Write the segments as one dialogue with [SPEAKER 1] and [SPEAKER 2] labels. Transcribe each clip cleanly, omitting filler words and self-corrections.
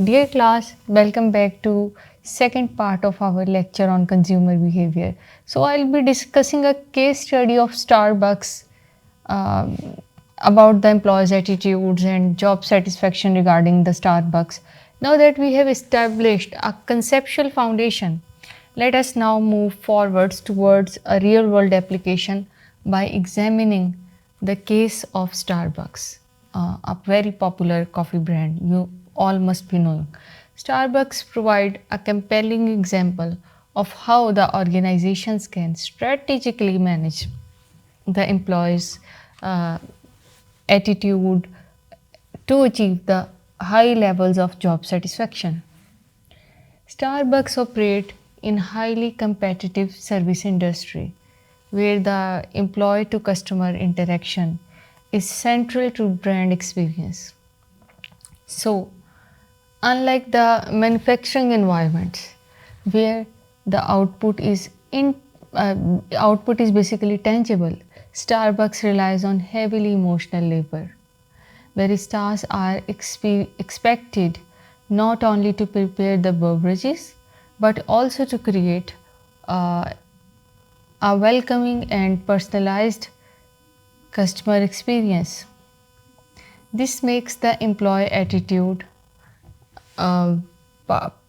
[SPEAKER 1] Dear class, welcome back to second part of our lecture on consumer behavior. So I'll be discussing a case study of Starbucks um, about the employees' attitudes and job satisfaction regarding the Starbucks. Now that we have established a conceptual foundation, let us now move forwards towards a real world application by examining the case of Starbucks, a very popular coffee brand you all must be knowing. Starbucks provide a compelling example of how the organizations can strategically manage the employees' uh, attitude to achieve the high levels of job satisfaction. Starbucks operate in highly competitive service industry where the employee to customer interaction is central to brand experience. So, unlike the manufacturing environments where the uh, output is basically tangible, Starbucks relies on heavily emotional labor. Baristas are expected not only to prepare the beverages but also to create uh, a welcoming and personalized customer experience. This makes the employee attitude uh,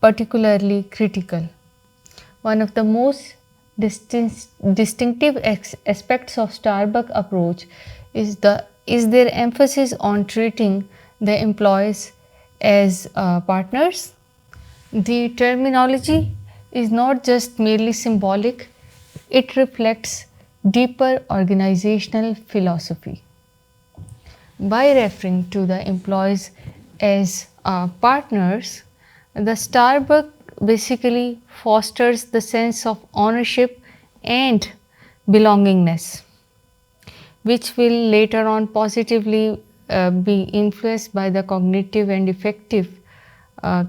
[SPEAKER 1] particularly critical. One of the most distinctive aspects of Starbucks approach is their emphasis on treating the employees as partners. The terminology is not just merely symbolic; it reflects deeper organizational philosophy. By referring to the employees as partners, the Starbucks basically fosters the sense of ownership and belongingness, which will later on positively be influenced by the cognitive and effective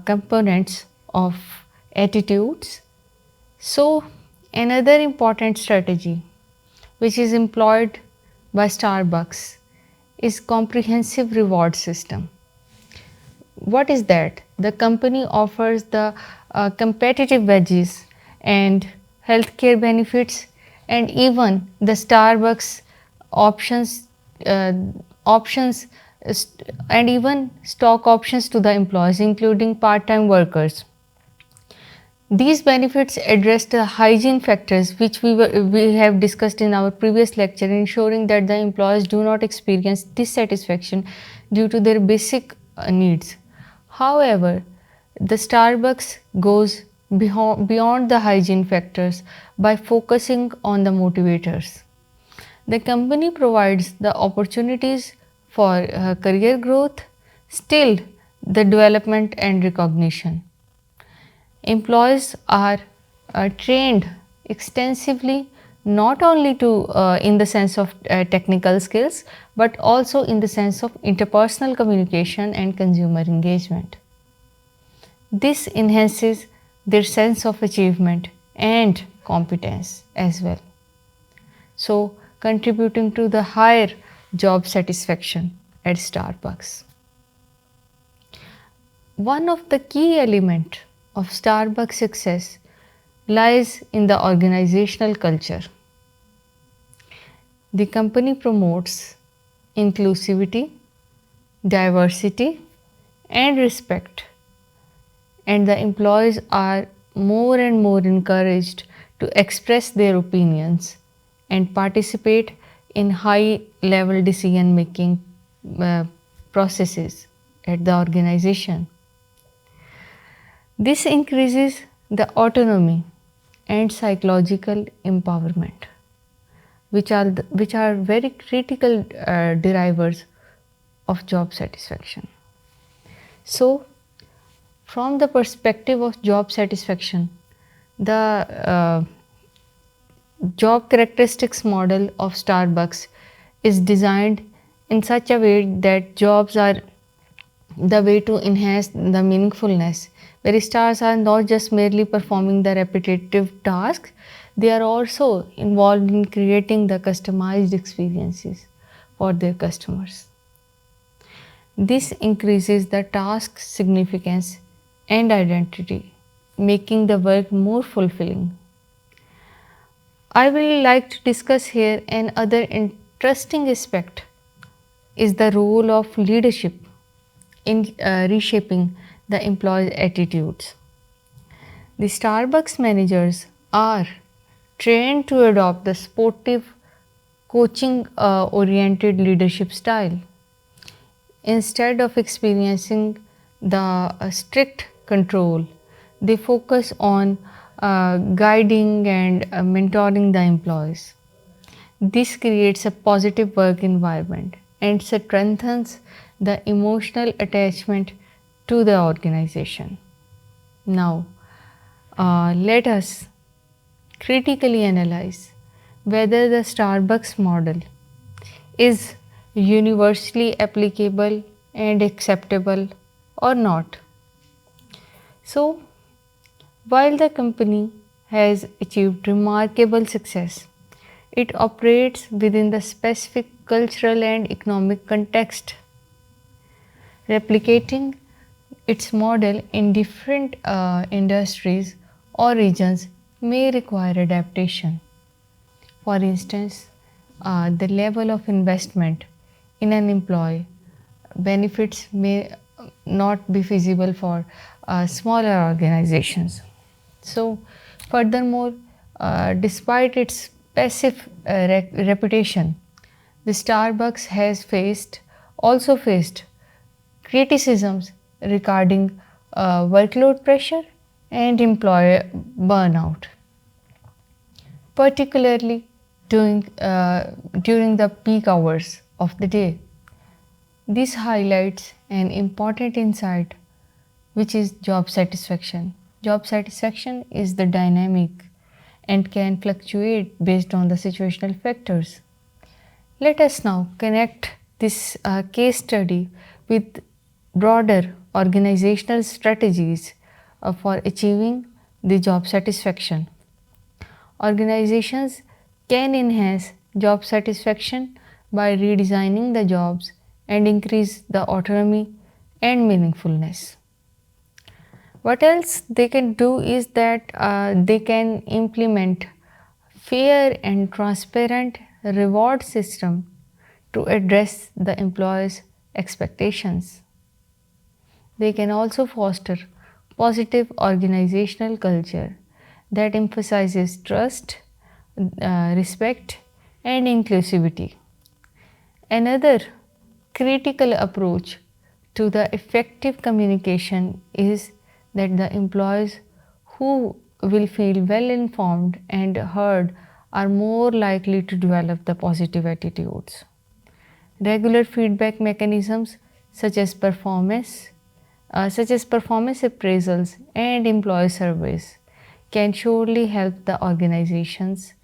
[SPEAKER 1] components of attitudes. So, another important strategy which is employed by Starbucks is comprehensive reward system. What is that? The company offers the competitive wages and healthcare benefits and even the Starbucks options uh, options and even stock options to the employees including part-time workers. These benefits address the hygiene factors which we have discussed in our previous lecture, ensuring that the employees do not experience dissatisfaction due to their basic needs. However, the Starbucks goes beyond the hygiene factors by focusing on the motivators. The company provides the opportunities for career growth, still the development and recognition. Employees are trained extensively not only to in the sense of technical skills but also in the sense of interpersonal communication and consumer engagement. This enhances their sense of achievement and competence as well. So, contributing to the higher job satisfaction at Starbucks. One of the key elements of Starbucks success lies in the organizational culture. The company promotes inclusivity, diversity, and respect, and the employees are more and more encouraged to express their opinions and participate in high level decision making processes at the organization. This increases the autonomy and psychological empowerment, which are very critical drivers of job satisfaction. So, from the perspective of job satisfaction, the job characteristics model of Starbucks is designed in such a way that jobs are the way to enhance the meaningfulness. Baristas are not just merely performing the repetitive tasks, they are also involved in creating the customized experiences for their customers. This increases the task's significance and identity, making the work more fulfilling. I will like to discuss here another interesting aspect is the role of leadership in reshaping the employee attitudes. The Starbucks managers are trained to adopt the sportive, coaching oriented leadership style. Instead of experiencing the strict control, they focus on guiding and mentoring the employees. This creates a positive work environment and strengthens the emotional attachment to the organization. Now, let us critically analyze whether the Starbucks model is universally applicable and acceptable or not. So, while the company has achieved remarkable success, it operates within the specific cultural and economic context. Replicating its model in different industries or regions may require adaptation. For instance, the level of investment in an employee benefits may not be feasible for smaller organizations. So, furthermore, despite its passive reputation, the Starbucks has also faced criticisms regarding workload pressure and employee burnout, particularly during the peak hours of the day. This highlights an important insight, which is job satisfaction. Job satisfaction is the dynamic and can fluctuate based on the situational factors. Let us now connect this case study with broader organizational strategies for achieving the job satisfaction. Organizations can enhance job satisfaction by redesigning the jobs and increase the autonomy and meaningfulness. What else they can do is that they can implement fair and transparent reward system to address the employees' expectations. They can also foster positive organizational culture that emphasizes trust, respect, and inclusivity. Another critical approach to the effective communication is that the employees who will feel well informed and heard are more likely to develop the positive attitudes. Regular feedback mechanisms such as performance appraisals and employee surveys can surely help the organizations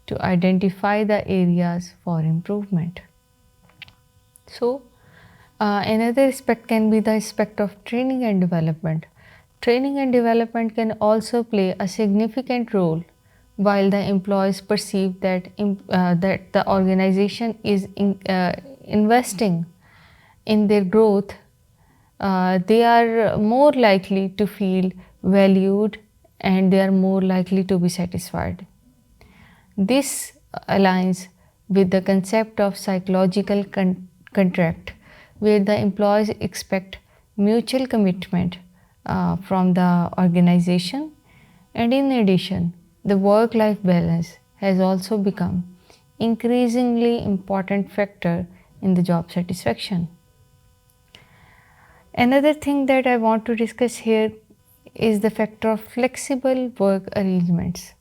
[SPEAKER 1] to identify the areas for improvement. So, another aspect can be the aspect of training and development. Training and development can also play a significant role. While the employees perceive that the organization is investing in their growth, they are more likely to feel valued and they are more likely to be satisfied. This aligns with the concept of psychological contract, where the employees expect mutual commitment from the organization, and in addition, the work-life balance has also become increasingly important factor in the job satisfaction. Another thing that I want to discuss here is the factor of flexible work arrangements.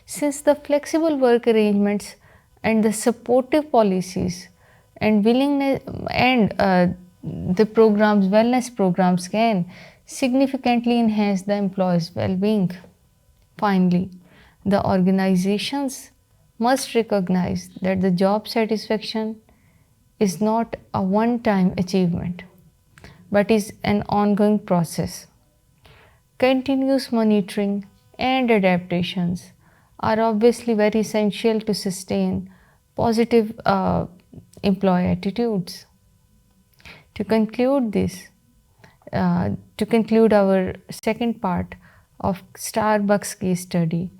[SPEAKER 1] Since the flexible work arrangements and the supportive policies and willingness and the wellness programs can significantly enhance the employees' well-being. Finally, the organizations must recognize that the job satisfaction is not a one-time achievement, but is an ongoing process. Continuous monitoring and adaptations are obviously very essential to sustain positive employee attitudes. To conclude this, To conclude our second part of Starbucks case study,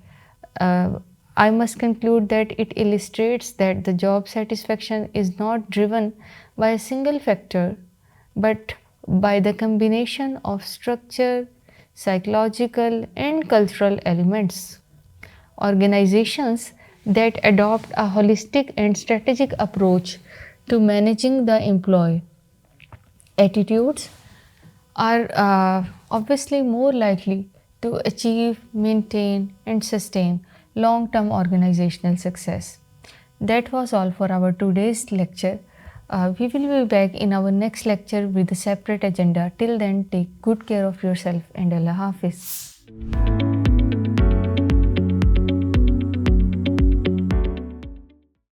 [SPEAKER 1] I must conclude that it illustrates that the job satisfaction is not driven by a single factor but by the combination of structure, psychological, and cultural elements. Organizations that adopt a holistic and strategic approach to managing the employee attitudes are obviously more likely to achieve, maintain, and sustain long term organizational success. That was all for our today's lecture. We will be back in our next lecture with a separate agenda. Till then, take good care of yourself and Allah Hafiz.